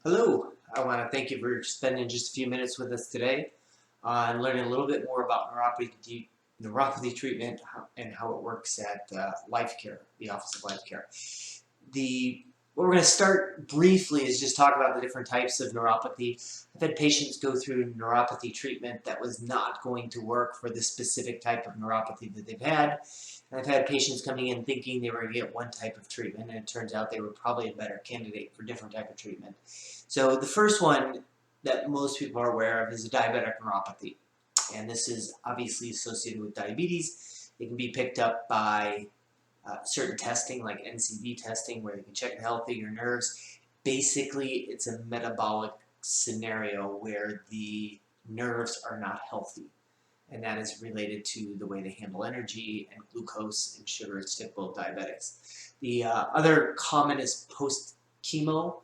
Hello, I want to thank you for spending just a few minutes with us today on learning a little bit more about neuropathy treatment and how it works at Life Care, the Office of Life Care. What we're going to start briefly is just talk about the different types of neuropathy. I've had patients go through neuropathy treatment that was not going to work for the specific type of neuropathy that they've had. And I've had patients coming in thinking they were going to get one type of treatment, and it turns out they were probably a better candidate for a different type of treatment. So the first one that most people are aware of is a diabetic neuropathy. And this is obviously associated with diabetes. It can be picked up by certain testing like NCD testing where they can check the health of your nerves. Basically, it's a metabolic scenario where the nerves are not healthy. And that is related to the way they handle energy and glucose and sugar. It's typical of diabetics. The other common is post-chemo.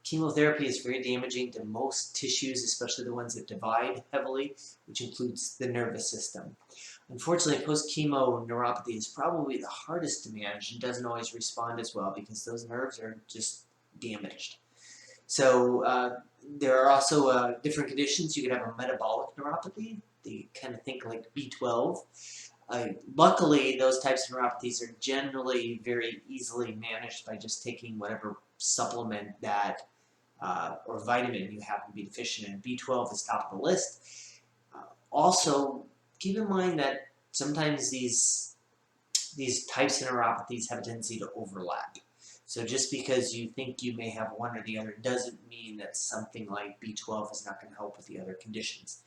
Chemotherapy is very damaging to most tissues, especially the ones that divide heavily, which includes the nervous system. Unfortunately, post-chemo neuropathy is probably the hardest to manage and doesn't always respond as well because those nerves are just damaged. So there are also different conditions. You could have a metabolic neuropathy. They kind of think like B12. Luckily, those types of neuropathies are generally very easily managed by just taking whatever supplement that or vitamin you happen to be deficient in. B12 is top of the list. Also, keep in mind that sometimes these types of neuropathies have a tendency to overlap. So just because you think you may have one or the other doesn't mean that something like B12 is not going to help with the other conditions.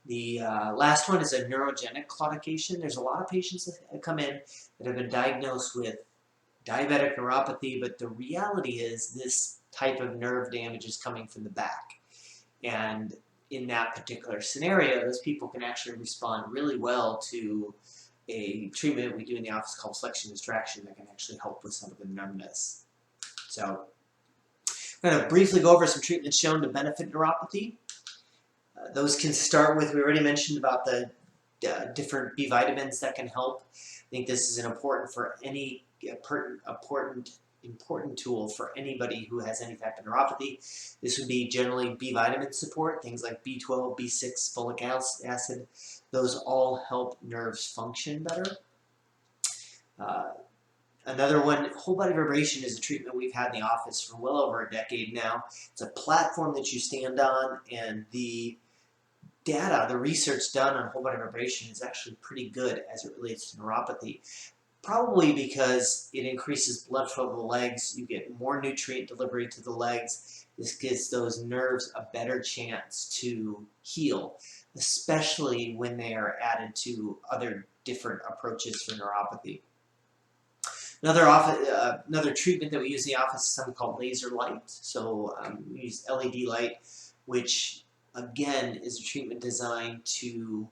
The last one is a neurogenic claudication. There's a lot of patients that come in that have been diagnosed with diabetic neuropathy, but the reality is this type of nerve damage is coming from the back. And in that particular scenario, those people can actually respond really well to a treatment we do in the office called flexion distraction that can actually help with some of the numbness. So I'm going to briefly go over some treatments shown to benefit neuropathy. Those can start with, we already mentioned about the different B vitamins that can help. I think this is an important tool for anybody who has any type of neuropathy. This would be generally B vitamin support, things like B12, B6, folic acid. Those all help nerves function better. Another one, whole body vibration, is a treatment we've had in the office for well over a decade now. It's a platform that you stand on, and the data, the research done on whole body vibration is actually pretty good as it relates to neuropathy. Probably because it increases blood flow to the legs, you get more nutrient delivery to the legs. This gives those nerves a better chance to heal, especially when they are added to other different approaches for neuropathy. Another treatment that we use in the office is something called laser light. So we use LED light, which again is a treatment designed to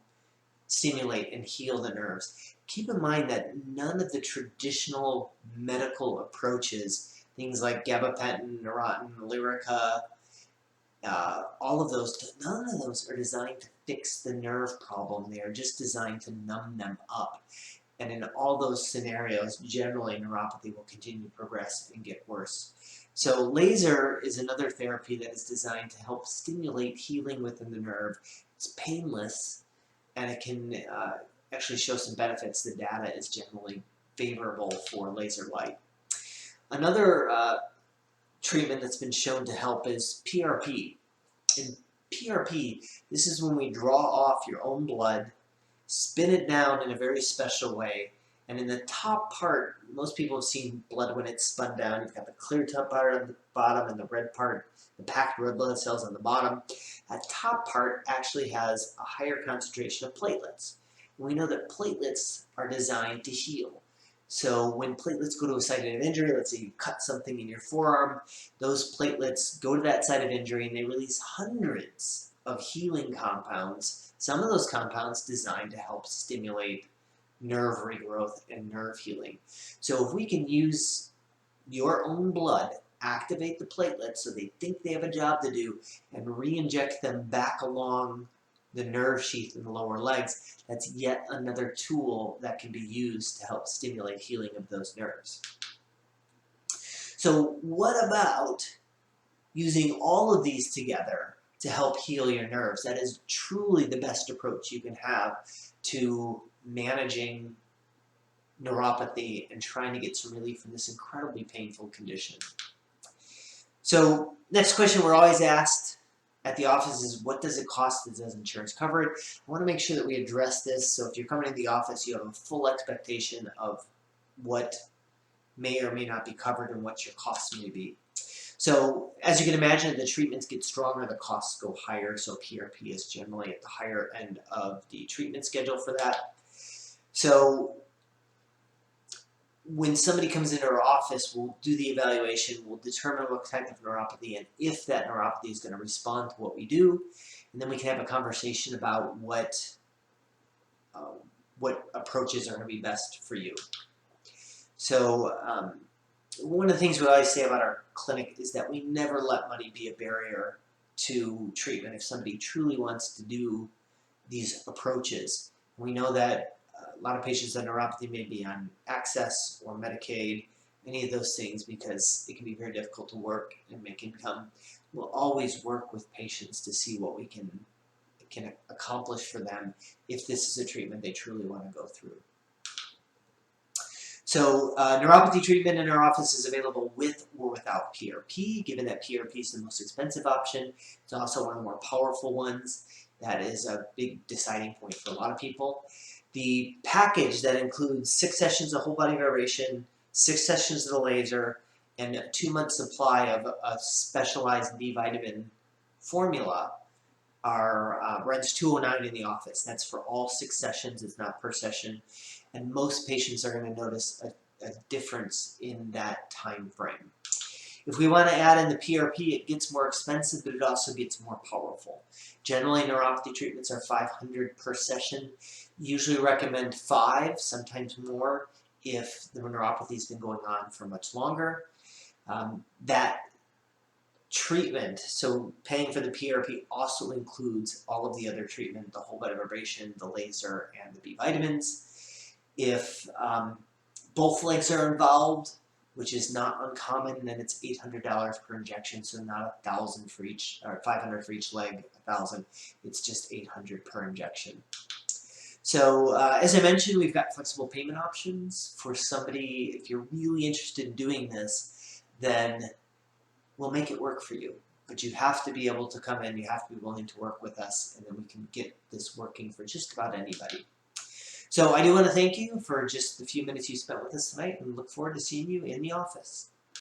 stimulate and heal the nerves. Keep in mind that none of the traditional medical approaches, things like gabapentin, Neurontin, Lyrica, all of those, none of those are designed to fix the nerve problem. They are just designed to numb them up. And in all those scenarios, generally neuropathy will continue to progress and get worse. So laser is another therapy that is designed to help stimulate healing within the nerve. It's painless, and it can actually show some benefits. The data is generally favorable for laser light. Another treatment that's been shown to help is PRP. In PRP, this is when we draw off your own blood, spin it down in a very special way, and in the top part, most people have seen blood when it's spun down. You've got the clear top part on the bottom and the red part, the packed red blood cells on the bottom. That top part actually has a higher concentration of platelets. We know that platelets are designed to heal. So when platelets go to a site of injury, let's say you cut something in your forearm, those platelets go to that site of injury and they release hundreds of healing compounds, some of those compounds designed to help stimulate nerve regrowth and nerve healing. So if we can use your own blood, activate the platelets so they think they have a job to do, and re-inject them back along the nerve sheath in the lower legs, that's yet another tool that can be used to help stimulate healing of those nerves. So what about using all of these together to help heal your nerves. That is truly the best approach you can have to managing neuropathy and trying to get some relief from this incredibly painful condition. So next question we're always asked at the office is, what does it cost? Does insurance cover it? I want to make sure that we address this, so if you're coming to the office, you have a full expectation of what may or may not be covered and what your costs may be. So as you can imagine, the treatments get stronger, the costs go higher, so PRP is generally at the higher end of the treatment schedule for that. So when somebody comes into our office, we'll do the evaluation, we'll determine what type of neuropathy and if that neuropathy is going to respond to what we do, and then we can have a conversation about what approaches are going to be best for you. So one of the things we always say about our clinic is that we never let money be a barrier to treatment if somebody truly wants to do these approaches. We know that a lot of patients with neuropathy may be on Access or Medicaid, any of those things, because it can be very difficult to work and make income. We'll always work with patients to see what we can accomplish for them if this is a treatment they truly want to go through. So neuropathy treatment in our office is available with or without PRP. Given that PRP is the most expensive option, it's also one of the more powerful ones. That is a big deciding point for a lot of people. The package that includes 6 sessions of whole body vibration, 6 sessions of the laser, and a 2-month supply of a specialized B vitamin formula runs $209 in the office. That's for all 6 sessions. It's not per session. And most patients are going to notice a difference in that time frame. If we want to add in the PRP, it gets more expensive, but it also gets more powerful. Generally, neuropathy treatments are $500 per session. Usually recommend 5, sometimes more, if the neuropathy has been going on for much longer. That treatment, so paying for the PRP, also includes all of the other treatment, the whole body vibration, the laser, and the B vitamins. If both legs are involved, which is not uncommon, then it's $800 per injection, so not $1,000 for each, or $500 for each leg, $1,000. It's just $800 per injection. So as I mentioned, we've got flexible payment options for somebody. If you're really interested in doing this, then we'll make it work for you. But you have to be able to come in, you have to be willing to work with us, and then we can get this working for just about anybody. So I do want to thank you for just the few minutes you spent with us tonight, and look forward to seeing you in the office.